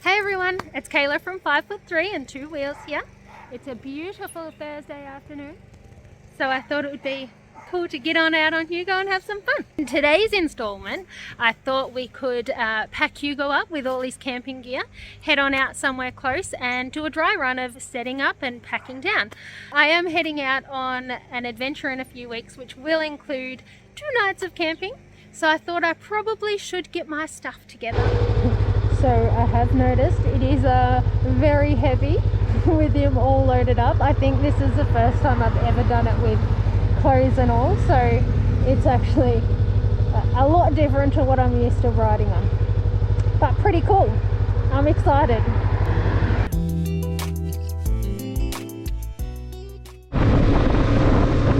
Hey everyone, it's Kayla from 5'3" and 2 Wheels here. It's a beautiful Thursday afternoon, so I thought it would be cool to get on out on Hugo and have some fun. In today's installment, I thought we could pack Hugo up with all his camping gear, head on out somewhere close and do a dry run of setting up and packing down. I am heading out on an adventure in a few weeks, which will include 2 nights of camping, so I thought I probably should get my stuff together. So I have noticed it is very heavy with him all loaded up. I think this is the first time I've ever done it with clothes and all, so it's actually a lot different to what I'm used to riding on, but pretty cool. I'm excited.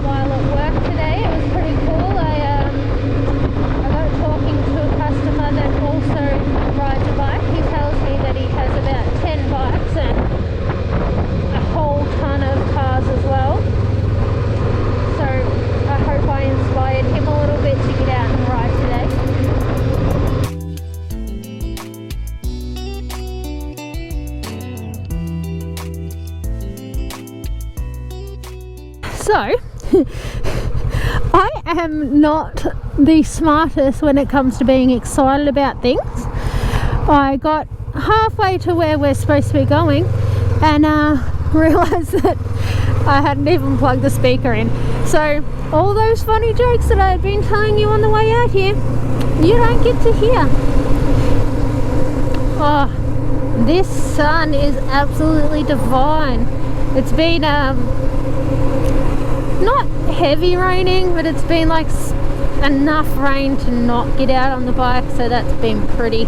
While at work today, it was pretty cool. I got talking to a customer that also rides a bike. He tells me that he has about 10 bikes and a whole ton of cars as well. So I hope I inspired him a little bit to get out and ride today. So I am not the smartest when it comes to being excited about things. I got halfway to where we're supposed to be going and realised that I hadn't even plugged the speaker in. So all those funny jokes that I had been telling you on the way out here, you don't get to hear. Oh, this sun is absolutely divine. It's been not heavy raining, but it's been like enough rain to not get out on the bike, so that's been pretty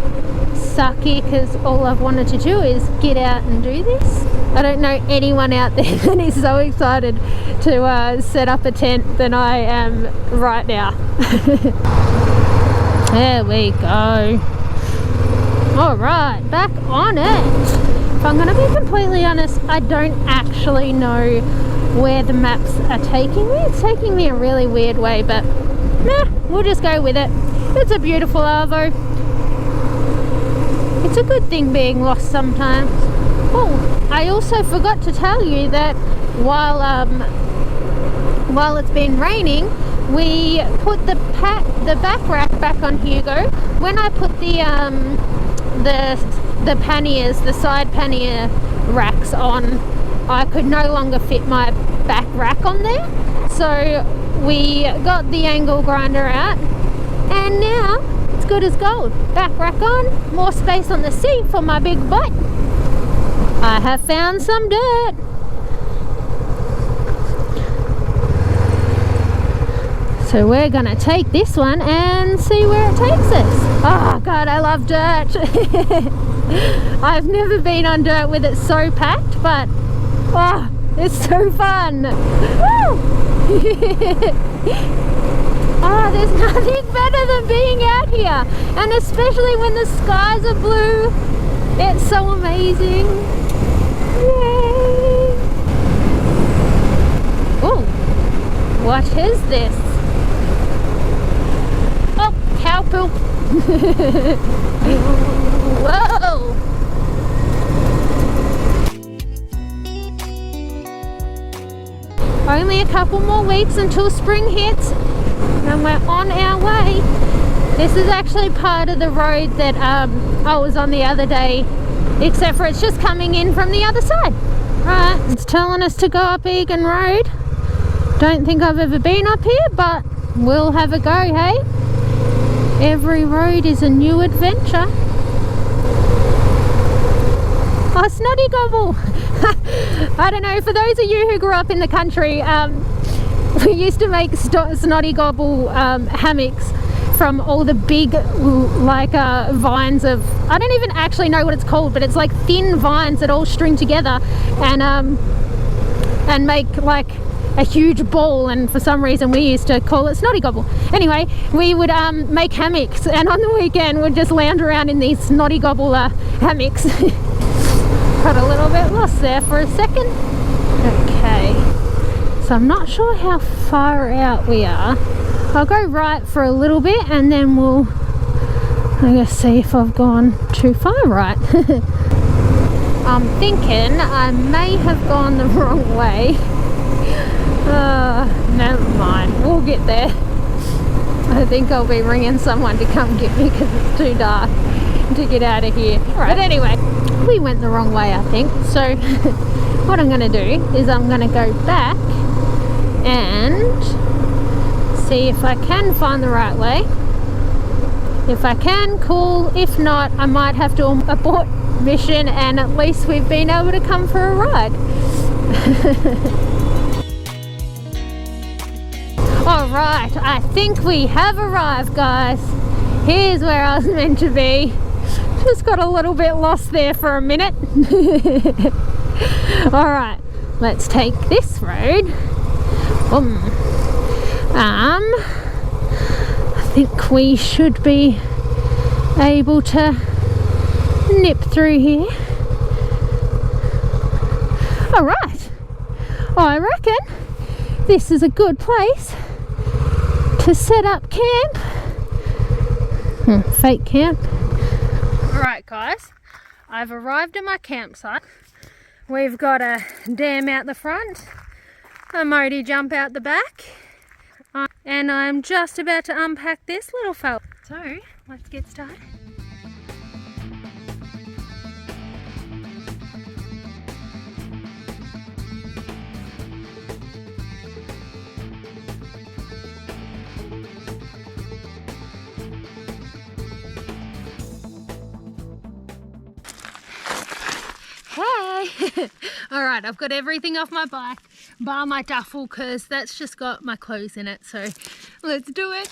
sucky because all I've wanted to do is get out and do this. I don't know anyone out there that is so excited to set up a tent than I am right now. There we go. Alright, back on it. If I'm going to be completely honest, I don't actually know where the maps are taking me. It's taking me a really weird way, but nah, we'll just go with it. It's a beautiful Arvo. It's a good thing being lost sometimes. Oh, I also forgot to tell you that while it's been raining, we put the back rack back on Hugo. When I put the panniers, the side pannier racks on, I could no longer fit my back rack on there, so we got the angle grinder out and now it's good as gold. Back rack on, more space on the seat for my big butt. I have found some dirt. So we're gonna take this one and see where it takes us. Oh god, I love dirt. I've never been on dirt with it so packed, but oh, it's so fun. Oh, there's nothing better than being out here, and especially when the skies are blue. It's so amazing. Yay! Oh, what is this? Oh, cow poop. Whoa! Only a couple more weeks until spring hits and we're on our way. This is actually part of the road that I was on the other day, except for it's just coming in from the other side. Right, it's telling us to go up Egan Road. Don't think I've ever been up here, but we'll have a go, hey? Every road is a new adventure. Oh, Snotty Gobble! I don't know, for those of you who grew up in the country, we used to make Snotty Gobble hammocks from all the big vines of, I don't even actually know what it's called, but it's like thin vines that all string together and make like a huge ball, and for some reason we used to call it Snotty Gobble. Anyway, we would make hammocks, and on the weekend we'd just lounge around in these Snotty Gobble hammocks. Got a little bit lost there for a second. Okay, so I'm not sure how far out we are. I'll go right for a little bit and then we'll, I guess, see if I've gone too far right. I'm thinking I may have gone the wrong way. Never mind, we'll get there. I think I'll be ringing someone to come get me because it's too dark to get out of here. But anyway, we went the wrong way, I think. So what I'm going to do is I'm going to go back and see if I can find the right way. If I can, cool. If not, I might have to abort mission, and at least we've been able to come for a ride. Alright, I think we have arrived, guys. Here's where I was meant to be. Just got a little bit lost there for a minute. Alright, let's take this road. I think we should be able to nip through here. Alright, I reckon this is a good place to set up camp. Fake camp. Alright guys, I've arrived at my campsite. We've got a dam out the front, a modi jump out the back, and I'm just about to unpack this little fella. So, let's get started. Hey! Alright, I've got everything off my bike, bar my duffel, because that's just got my clothes in it, so let's do it!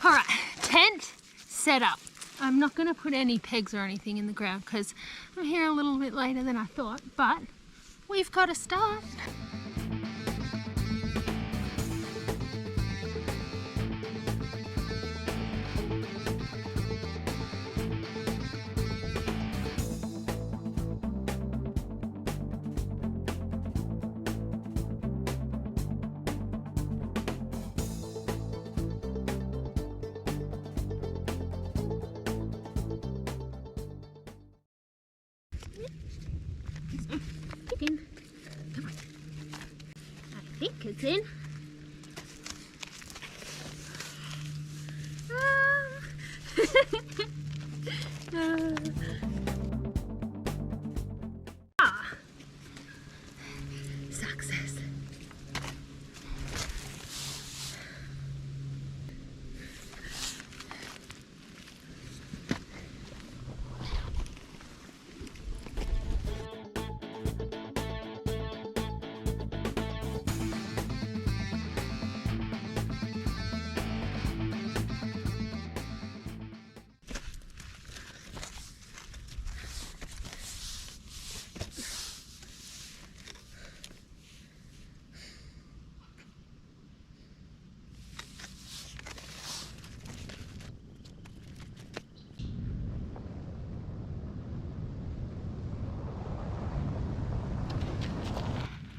Alright, tent set up. I'm not going to put any pegs or anything in the ground because I'm here a little bit later than I thought, but we've got to start. In. Come on. I think it's in. Success.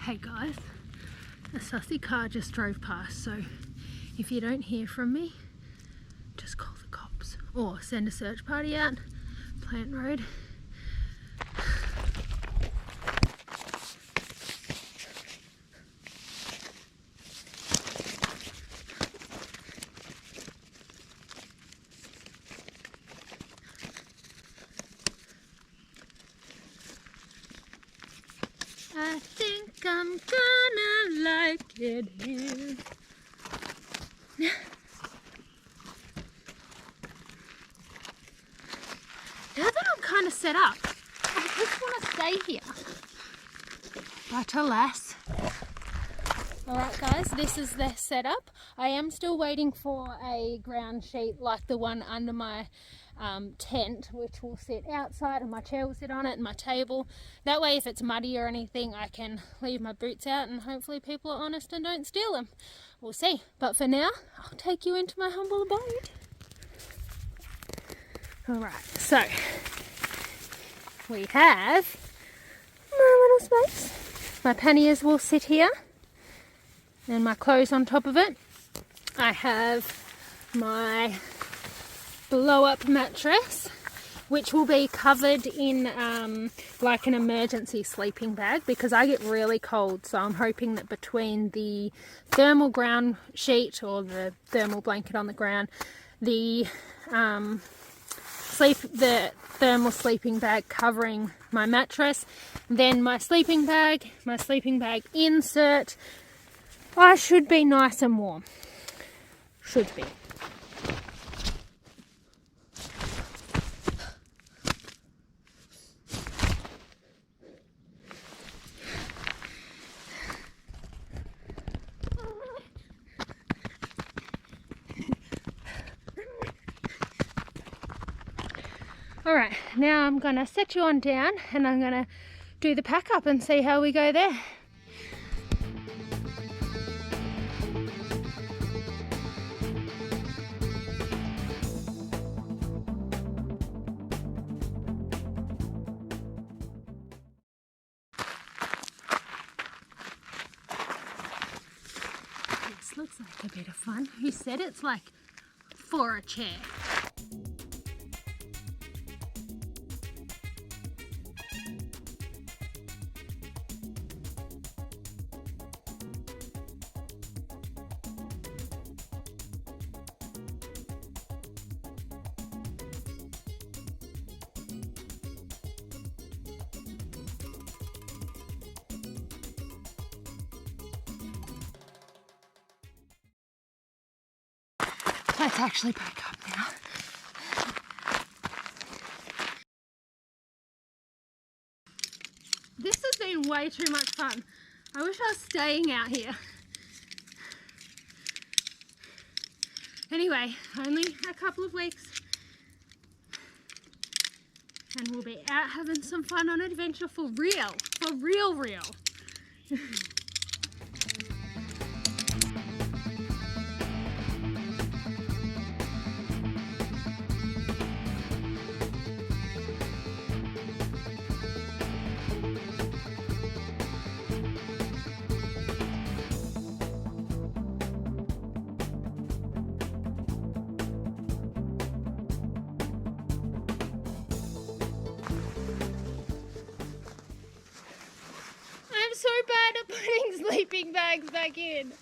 Hey guys, a sussy car just drove past, so if you don't hear from me, just call the cops or send a search party out. Plant Road. I think I'm gonna like it here. Now that I'm kind of set up, I just want to stay here. But alas. Alright guys, this is the setup. I am still waiting for a ground sheet like the one under my tent, which will sit outside, and my chair will sit on it and my table. That way if it's muddy or anything, I can leave my boots out and hopefully people are honest and don't steal them. We'll see. But for now, I'll take you into my humble abode. Alright, so we have my little space. My panniers will sit here and my clothes on top of it. I have my blow-up mattress, which will be covered in like an emergency sleeping bag because I get really cold, so I'm hoping that between the thermal ground sheet or the thermal blanket on the ground, the thermal sleeping bag covering my mattress, then my sleeping bag insert, I should be nice and warm. Should be. Alright, now I'm going to set you on down and I'm going to do the pack up and see how we go there. This looks like a bit of fun. Who said it's like for a chair? Let's actually pack up now. This has been way too much fun. I wish I was staying out here. Anyway, only a couple of weeks and we'll be out having some fun on adventure for real. For real. I'm so bad at putting sleeping bags back in.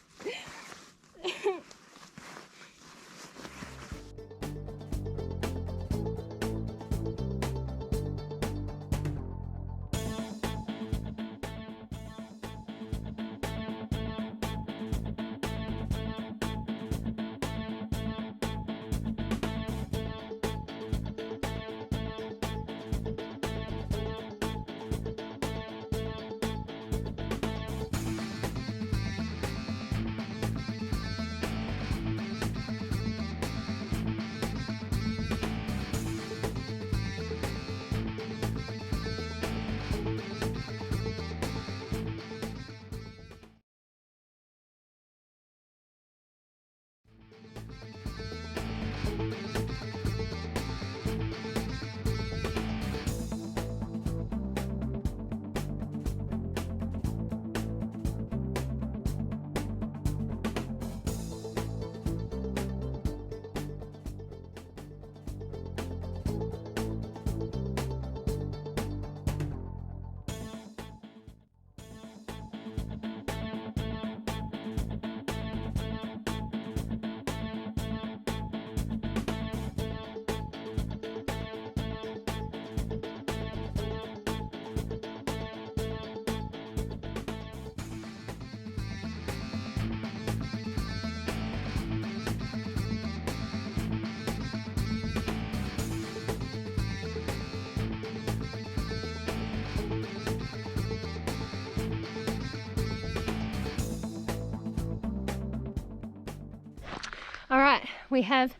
we have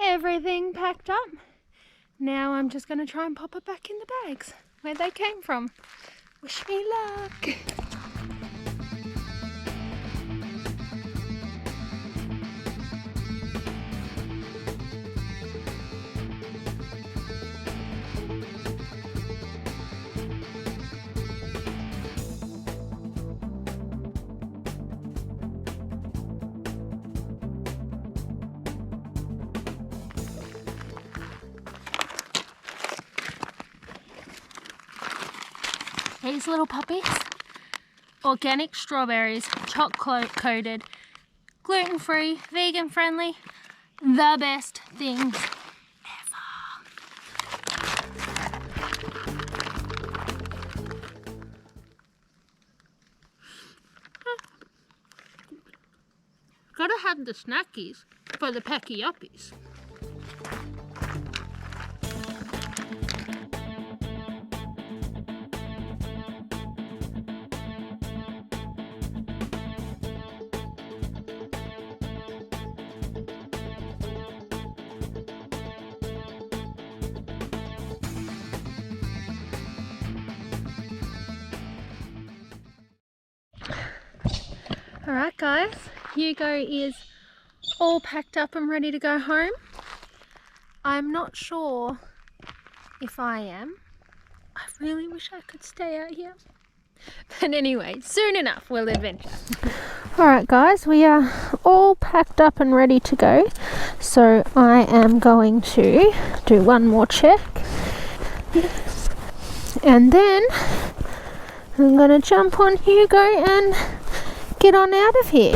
everything packed up. Now I'm just going to try and pop it back in the bags where they came from. Wish me luck. These little puppies, organic strawberries, chocolate coated, gluten-free, vegan friendly, the best things ever. Gotta have the snackies for the pecky uppies. Alright guys, Hugo is all packed up and ready to go home. I'm not sure if I am. I really wish I could stay out here. But anyway, soon enough we'll adventure. Alright guys, we are all packed up and ready to go. So I am going to do one more check. And then I'm going to jump on Hugo and get on out of here.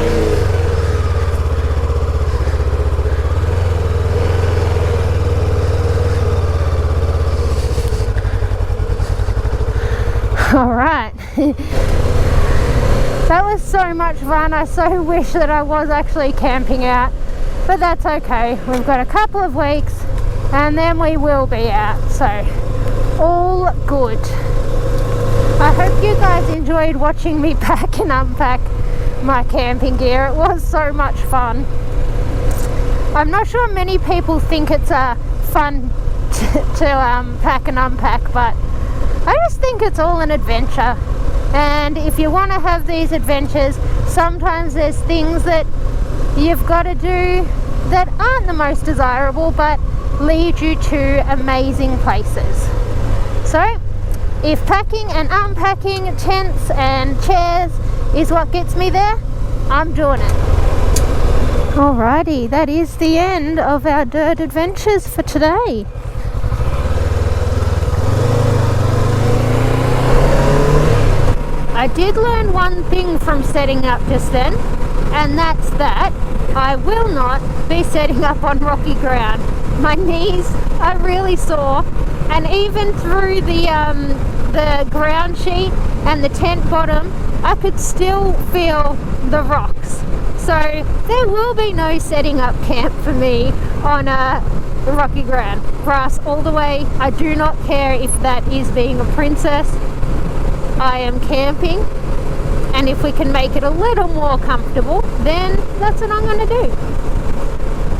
Alright. That was so much fun. I so wish that I was actually camping out, but that's okay. We've got a couple of weeks and then we will be out, so all good. I hope you guys enjoyed watching me pack and unpack my camping gear. It was so much fun. I'm not sure many people think it's fun to pack and unpack, but I just think it's all an adventure. And if you want to have these adventures, sometimes there's things that you've got to do that aren't the most desirable but lead you to amazing places. So if packing and unpacking tents and chairs is what gets me there, I'm doing it. Alrighty, that is the end of our dirt adventures for today. I did learn one thing from setting up just then, and that's that I will not be setting up on rocky ground. My knees are really sore, and even through the ground sheet and the tent bottom, I could still feel the rocks. So there will be no setting up camp for me on a rocky ground. Grass all the way. I do not care if that is being a princess. I am camping, and if we can make it a little more comfortable, then that's what I'm going to do.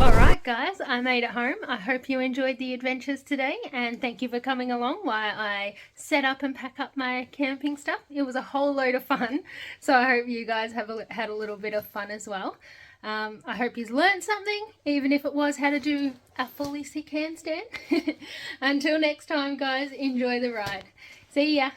Alright guys, I made it home. I hope you enjoyed the adventures today, and thank you for coming along while I set up and pack up my camping stuff. It was a whole load of fun, so I hope you guys have had a little bit of fun as well. I hope you've learned something, even if it was how to do a fully sick handstand. Until next time guys, enjoy the ride. See ya!